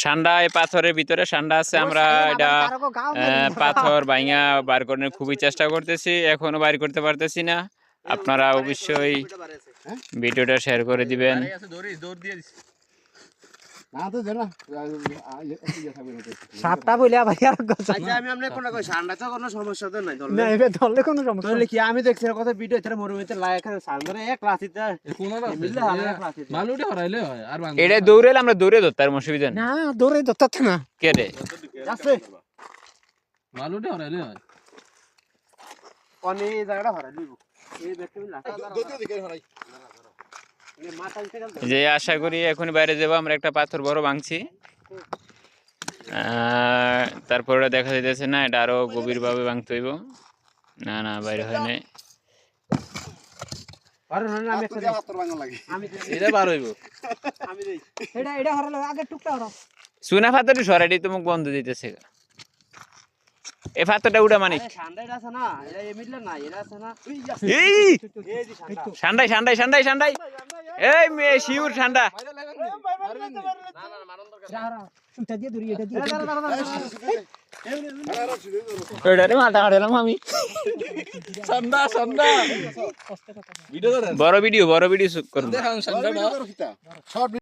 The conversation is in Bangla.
সান্ডা এই পাথরের ভিতরে সান্ডা আছে আমরা এটা পাথর ভাঙা বার করার খুবই চেষ্টা করতেছি এখনো বাইর করতে পারতেছি না আপনারা অবশ্যই ভিডিওটা শেয়ার করে দিবেন সাতটা বলে ভাই আর কথা আমি আমনে কোন কই সান্ডা তো কোনো সমস্যা তো নাই না এবে ধরলে কোনো সমস্যা তাহলে কি আমি দেখছি কথা ভিডিও এর মরুমিতে লাইক সান্ডারে এক রাতিতে কোন মালুটি হরাইলে হয় আর এটা দৌড়াইলে আমরা দৌড়ে ধরতে আর অসুবিধা না দৌড়ে ধরতে না কে রে যাচ্ছে মালুটি হরাইলে হয় কোনি জায়গাটা হরাই দিব এই দেখতে লাগা দৌড়ে দিকে হরাই যে আশা করি এখন বাইরে যাব আমরা একটা পাথর বড় ভাঙছি তারপরে দেখা যাইতেছে না এটা আরো গভীর ভাবে ভাঙতে হইব না না বাইরে হয় না আর না আমি একটা পাথর ভাঙা লাগে আমি এটা বার হইব আমি দেই এটা হরালে আগে টুকটা হরা সুনা পাথরটি সরাইটি তো মুখ বন্ধ দিতেছে এই পাথরটা উড়া মানে সান্ডাইটা আছে না এটা এমিডলা না এটা আছে না এই সান্ডাই সান্ডাই সান্ডাই সান্ডাই এই মে শিউর ঠান্ডা এটা দিয়ে দূরি এটা দিয়ে এটারে মাথা কাটলাম আমি সান্ডা সান্ডা ভিডিও বড় ভিডিও করব দেখান সান্ডাটা